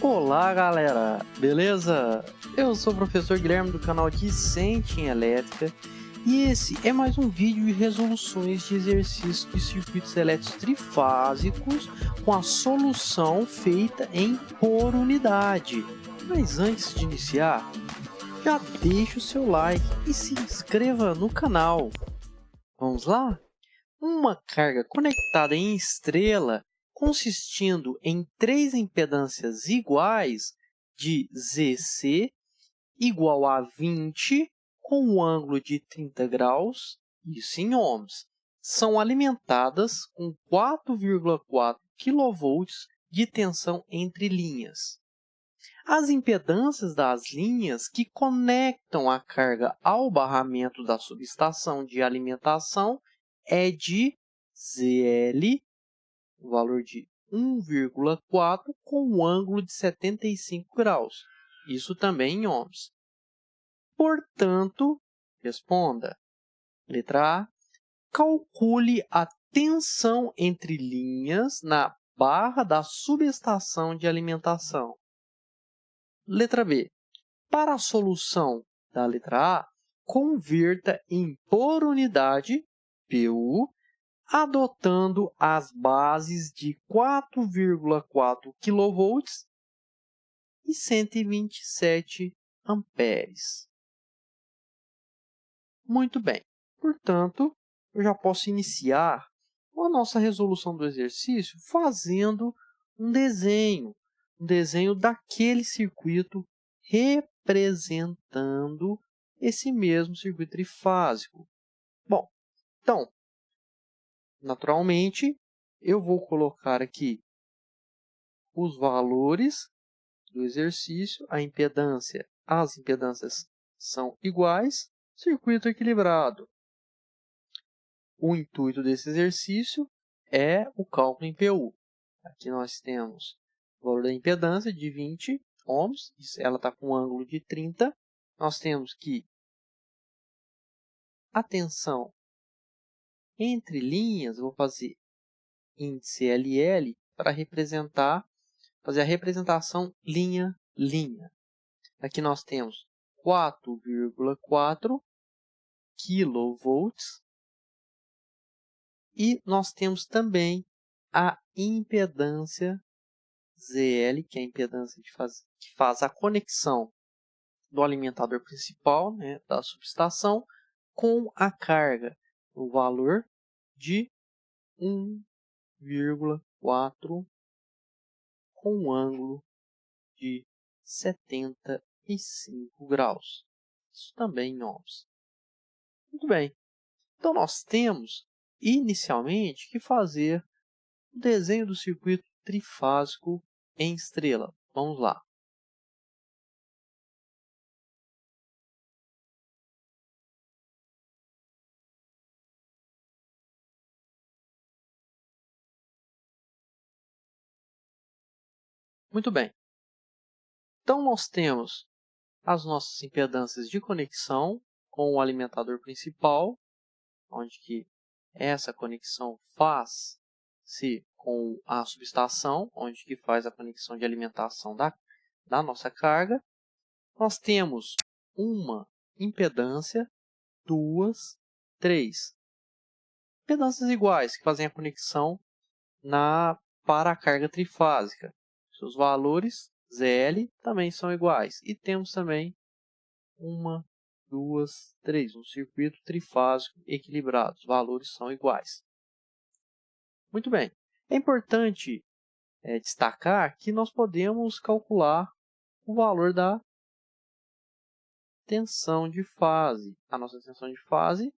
Olá galera, beleza? Eu sou o professor Guilherme do canal Discente em Elétrica e esse é mais um vídeo de resoluções de exercícios de circuitos elétricos trifásicos com a solução feita por unidade. Mas antes de iniciar, já deixa o seu like e se inscreva no canal. Vamos lá? Uma carga conectada em estrela consistindo em três impedâncias iguais de ZC igual a 20 com um ângulo de 30 graus, isso em ohms, são alimentadas com 4,4 kV de tensão entre linhas. As impedâncias das linhas que conectam a carga ao barramento da subestação de alimentação é de ZL, o valor de 1,4 com um ângulo de 75 graus. Isso também em ohms. Portanto, responda. Letra A. Calcule a tensão entre linhas na barra da subestação de alimentação. Letra B. Para a solução da letra A, converta em por unidade, PU, adotando as bases de 4,4 kV e 127 amperes. Muito bem. Portanto, eu já posso iniciar a nossa resolução do exercício fazendo um desenho daquele circuito representando esse mesmo circuito trifásico. Bom, então, naturalmente, eu vou colocar aqui os valores do exercício, as impedâncias são iguais, circuito equilibrado. O intuito desse exercício é o cálculo em PU. Aqui nós temos o valor da impedância de 20 ohms, ela está com um ângulo de 30. Nós temos que a tensão entre linhas, eu vou fazer índice LL para fazer a representação linha-linha. Aqui nós temos 4,4 kV e nós temos também a impedância ZL, que é a impedância que faz a conexão do alimentador principal, da subestação, com a carga, o valor de 1,4 com um ângulo de 75 graus. Isso também em ohms. Muito bem. Então, nós temos, inicialmente, que fazer o desenho do circuito trifásico em estrela. Vamos lá. Muito bem. Então, nós temos as nossas impedâncias de conexão com o alimentador principal, onde que essa conexão faz-se com a subestação, onde que faz a conexão de alimentação da nossa carga. Nós temos uma impedância, duas, três. Impedâncias iguais, que fazem a conexão para a carga trifásica. Seus valores, ZL, também são iguais. E temos também uma, duas, três. Um circuito trifásico equilibrado. Os valores são iguais. Muito bem. É importante destacar que nós podemos calcular o valor da tensão de fase. A nossa tensão de fase,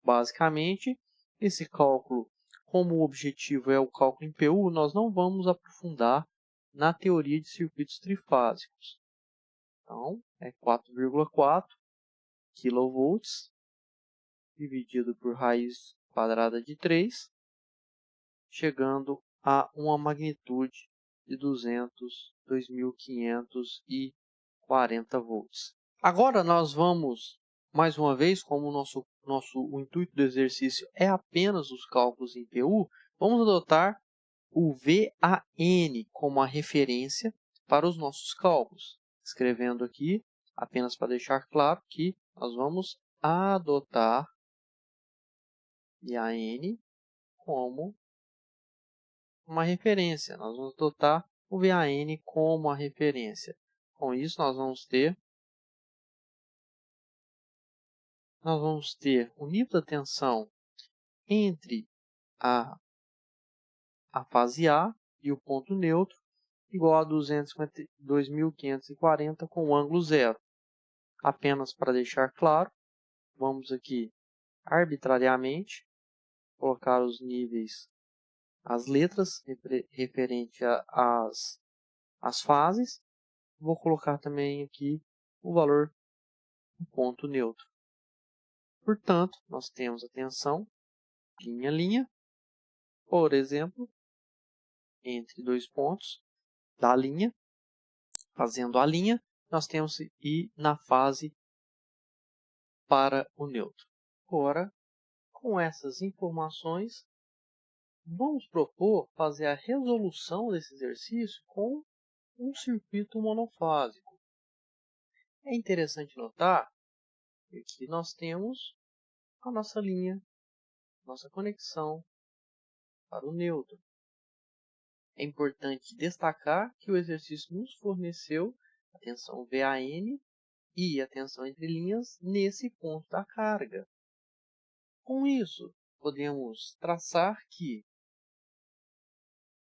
basicamente, esse cálculo, como o objetivo é o cálculo em PU, nós não vamos aprofundar na teoria de circuitos trifásicos. Então, é 4,4 kV dividido por raiz quadrada de 3, chegando a uma magnitude de 2.540 volts. Agora nós vamos, mais uma vez, como o intuito do exercício é apenas os cálculos em PU, vamos adotar o VAN como a referência para os nossos cálculos, escrevendo aqui, apenas para deixar claro que nós vamos adotar VAN como uma referência. Nós vamos adotar o VAN como a referência. Com isso, nós vamos ter o nível da tensão entre a fase A e o ponto neutro igual a 252.540 com ângulo zero. Apenas para deixar claro, vamos aqui arbitrariamente colocar os níveis, as letras referente às fases. Vou colocar também aqui o valor do ponto neutro. Portanto, nós temos a tensão linha a linha, por exemplo, entre dois pontos da linha, fazendo a linha, nós temos que ir na fase para o neutro. Agora, com essas informações, vamos propor fazer a resolução desse exercício com um circuito monofásico. É interessante notar que nós temos a nossa linha, nossa conexão para o neutro. É importante destacar que o exercício nos forneceu a tensão VAN e a tensão entre linhas nesse ponto da carga. Com isso, podemos traçar que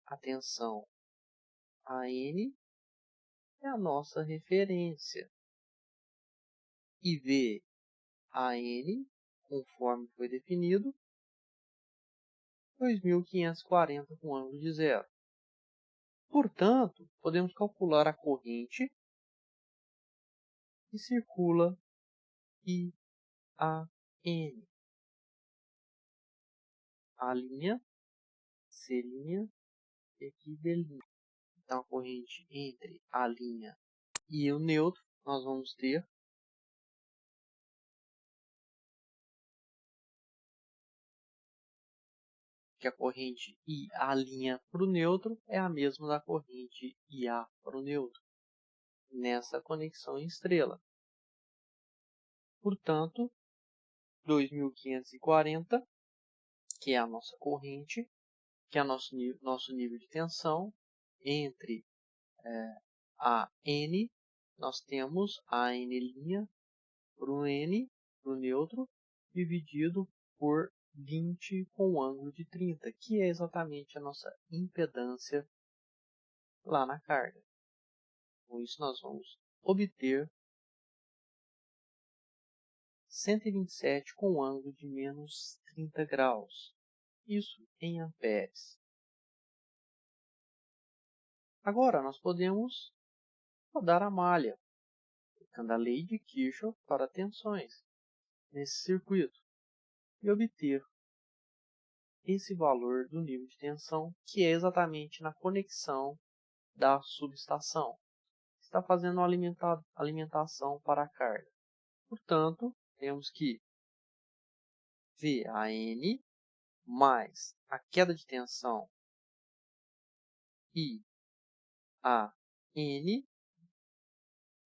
a tensão AN é a nossa referência e VAN, conforme foi definido, 2.540 com ângulo de zero. Portanto, podemos calcular a corrente que circula IAN. A linha, C', e aqui D'. Então, a corrente entre a linha e o neutro, nós vamos ter que a corrente IA' para o neutro é a mesma da corrente IA para o neutro, nessa conexão em estrela. Portanto, 2.540, que é a nossa corrente, que é nosso nível de tensão, entre a N, nós temos a N' por um N, para o neutro, dividido por 20 com ângulo de 30, que é exatamente a nossa impedância lá na carga. Com isso, nós vamos obter 127 com ângulo de menos 30 graus. Isso em amperes. Agora, nós podemos rodar a malha, aplicando a lei de Kirchhoff para tensões nesse circuito e obter esse valor do nível de tensão, que é exatamente na conexão da subestação. Está fazendo uma alimentação para a carga. Portanto, temos que VAN mais a queda de tensão IAN,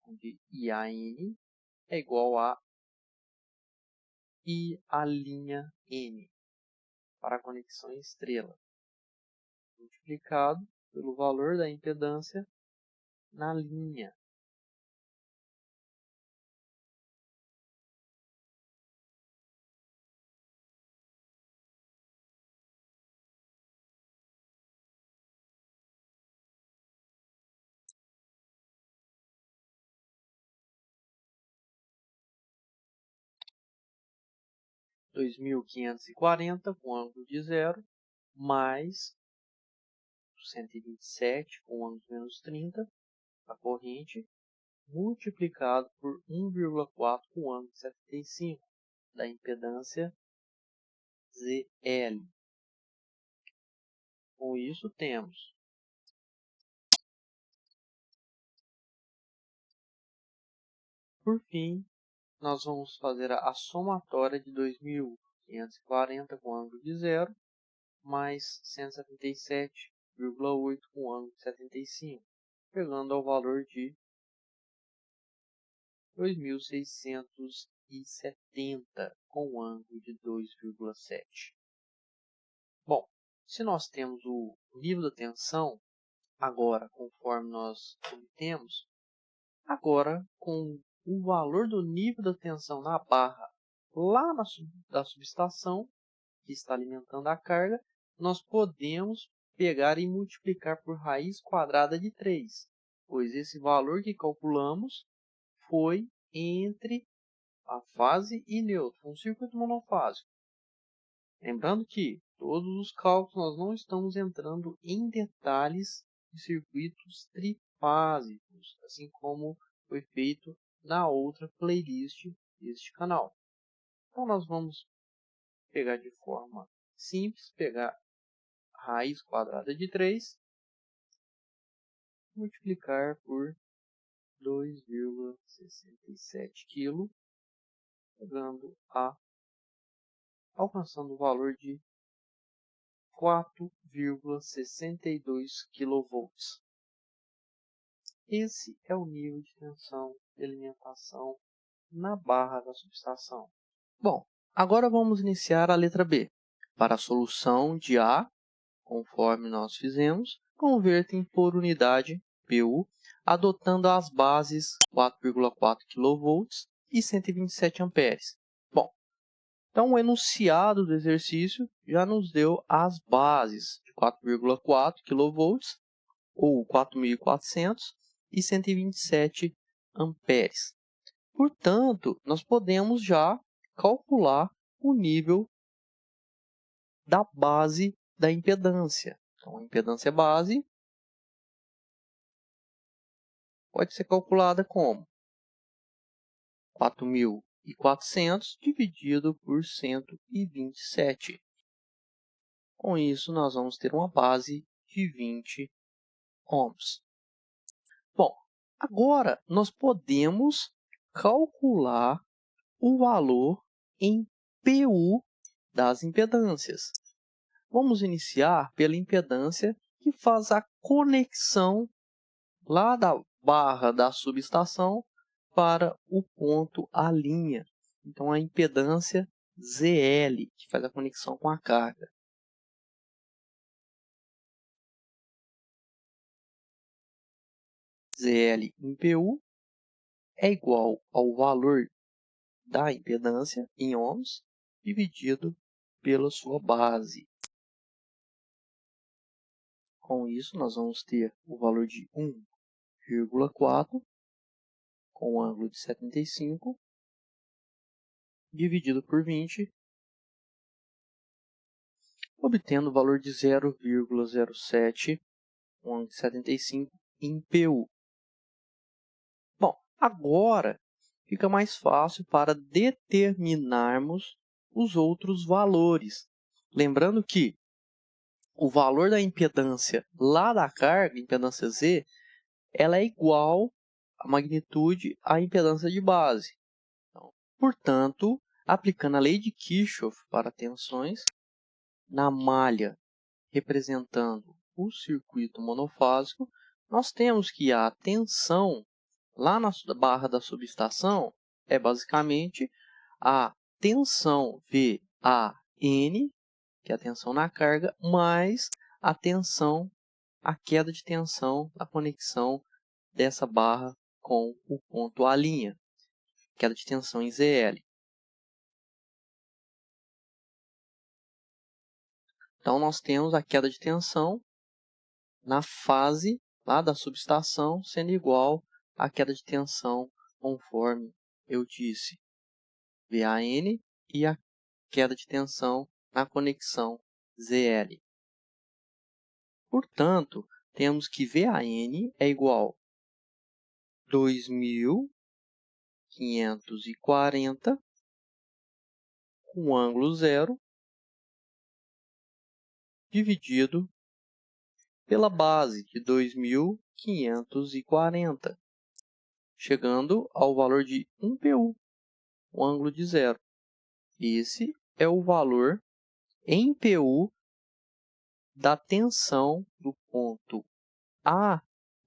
onde IAN é igual a IA'N para a conexão em estrela, multiplicado pelo valor da impedância na linha. R$ 2.540 com ângulo de zero, mais 127 com ângulo de menos 30, a corrente, multiplicado por 1,4 com ângulo de 75, da impedância ZL. Com isso, temos por fim, nós vamos fazer a somatória de 2.540 com ângulo de zero, mais 177,8 com ângulo de 75. chegando ao valor de 2.670 com um ângulo de 2,7. Bom, se nós temos o nível da tensão, agora conforme nós obtemos, agora com o valor do nível da tensão na barra lá da subestação, que está alimentando a carga, nós podemos pegar e multiplicar por raiz quadrada de 3, pois esse valor que calculamos foi entre a fase e neutro, um circuito monofásico. Lembrando que todos os cálculos nós não estamos entrando em detalhes de circuitos trifásicos, assim como foi feito na outra playlist deste canal. Então nós vamos pegar de forma simples, pegar a raiz quadrada de 3, multiplicar por 2,67 kg, alcançando o valor de 4,62 kV. Esse é o nível de tensão de alimentação na barra da subestação. Bom, agora vamos iniciar a letra B. Para a solução de A, conforme nós fizemos, convertem por unidade PU, adotando as bases 4,4 kV e 127 A. Bom, então o enunciado do exercício já nos deu as bases de 4,4 kV ou 4.400 e 127 amperes. Portanto, nós podemos já calcular o nível da base da impedância. Então, a impedância base pode ser calculada como 4.400 dividido por 127. Com isso, nós vamos ter uma base de 20 ohms. Bom, agora nós podemos calcular o valor em PU das impedâncias. Vamos iniciar pela impedância que faz a conexão lá da barra da subestação para o ponto A'. Então, a impedância ZL, que faz a conexão com a carga. ZL em PU é igual ao valor da impedância em ohms dividido pela sua base. Com isso, nós vamos ter o valor de 1,4 com um ângulo de 75 dividido por 20, obtendo o valor de 0,07 com um ângulo de 75 em PU. Bom, agora fica mais fácil para determinarmos os outros valores. Lembrando que o valor da impedância lá da carga, impedância Z, ela é igual à magnitude à impedância de base. Então, portanto, aplicando a lei de Kirchhoff para tensões, na malha representando o circuito monofásico, nós temos que a tensão lá na barra da subestação é basicamente a tensão VAN, que é a tensão na carga, mais a queda de tensão na conexão dessa barra com o ponto A', queda de tensão em ZL. Então, nós temos a queda de tensão na fase lá da subestação sendo igual à queda de tensão conforme eu disse, VAN, e a queda de tensão na conexão ZL. Portanto, temos que VAN é igual a 2.540 com ângulo zero dividido pela base de 2.540, chegando ao valor de 1 PU, o ângulo de zero. Esse é o valor em PU da tensão do ponto A'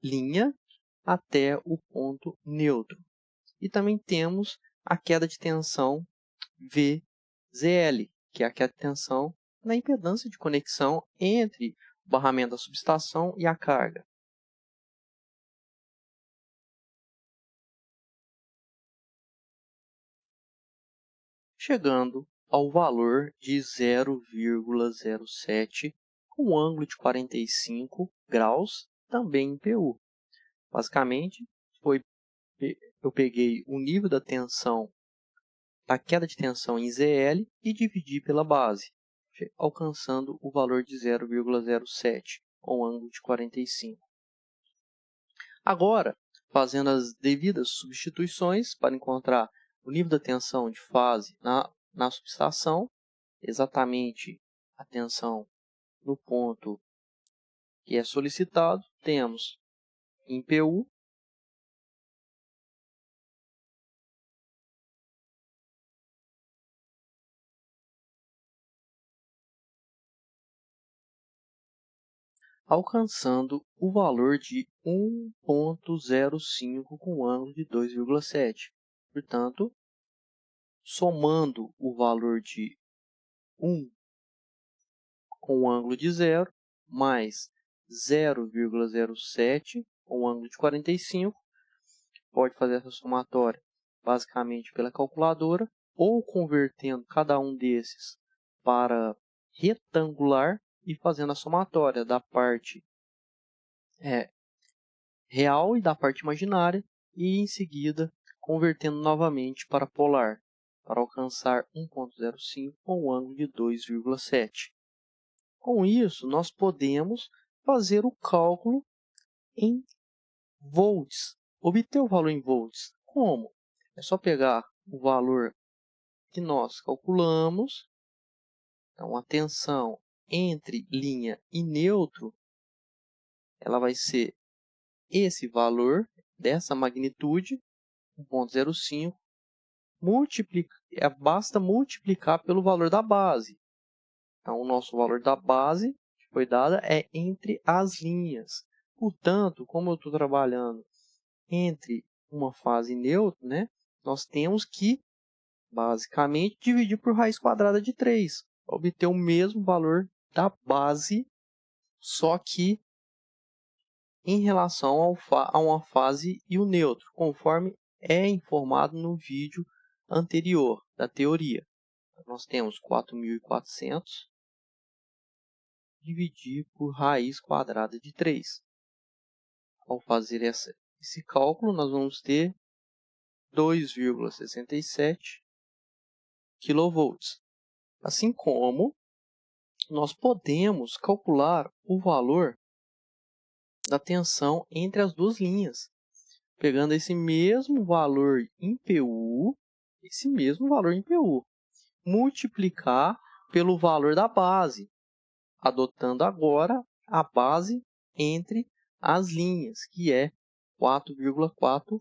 linha até o ponto neutro. E também temos a queda de tensão VZL, que é a queda de tensão na impedância de conexão entre o barramento da subestação e a carga. Chegando ao valor de 0,07 com um ângulo de 45 graus, também em PU. Basicamente, eu peguei o nível da tensão, a queda de tensão em ZL e dividi pela base, alcançando o valor de 0,07 com um ângulo de 45. Agora, fazendo as devidas substituições para encontrar o nível da tensão de fase na subestação, exatamente a tensão no ponto que é solicitado, temos em PU alcançando o valor de 1,05 com ângulo de 2,7. Portanto, somando o valor de 1 com ângulo de 0 mais 0,07 com ângulo de 45, pode fazer essa somatória basicamente pela calculadora ou convertendo cada um desses para retangular e fazendo a somatória da parte real e da parte imaginária e em seguida convertendo novamente para polar para alcançar 1,05 com um ângulo de 2,7. Com isso, nós podemos fazer o cálculo em volts. Obter o valor em volts. Como? É só pegar o valor que nós calculamos. Então, a tensão entre linha e neutro, ela vai ser esse valor dessa magnitude, 1,05. Basta multiplicar pelo valor da base. Então, o nosso valor da base que foi dada é entre as linhas. Portanto, como eu estou trabalhando entre uma fase neutra, né, nós temos que, basicamente, dividir por raiz quadrada de 3, para obter o mesmo valor da base, só que em relação a uma fase e o neutro, conforme é informado no vídeo anterior da teoria. Nós temos 4.400 dividir por raiz quadrada de 3. Ao fazer esse cálculo, nós vamos ter 2,67 kV. Assim como nós podemos calcular o valor da tensão entre as duas linhas, pegando esse mesmo valor em PU, multiplicar pelo valor da base, adotando agora a base entre as linhas, que é 4,4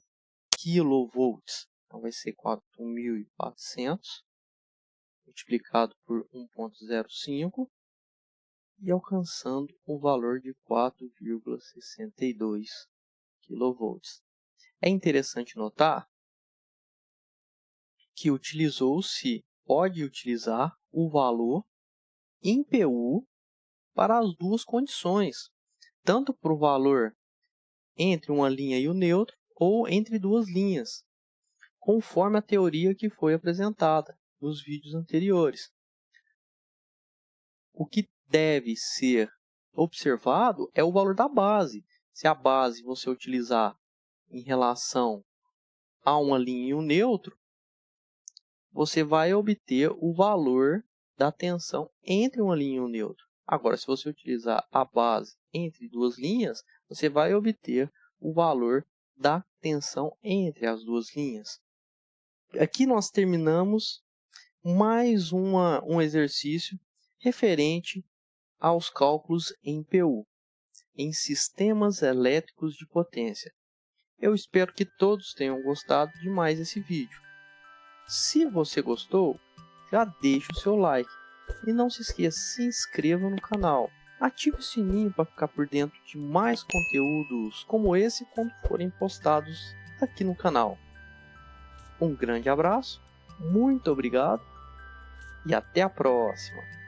kV. Então, vai ser 4.400 multiplicado por 1,05 e alcançando um valor de 4,62 kV. É interessante notar que pode utilizar o valor em PU para as duas condições, tanto para o valor entre uma linha e o neutro, ou entre duas linhas, conforme a teoria que foi apresentada nos vídeos anteriores. O que deve ser observado é o valor da base. Se a base você utilizar em relação a uma linha e um neutro, você vai obter o valor da tensão entre uma linha e um neutro. Agora, se você utilizar a base entre duas linhas, você vai obter o valor da tensão entre as duas linhas. Aqui nós terminamos mais um exercício referente aos cálculos em PU, em sistemas elétricos de potência. Eu espero que todos tenham gostado de mais esse vídeo. Se você gostou, já deixe o seu like e não se esqueça, se inscreva no canal. ative o sininho para ficar por dentro de mais conteúdos como esse quando forem postados aqui no canal. Um grande abraço, muito obrigado e até a próxima!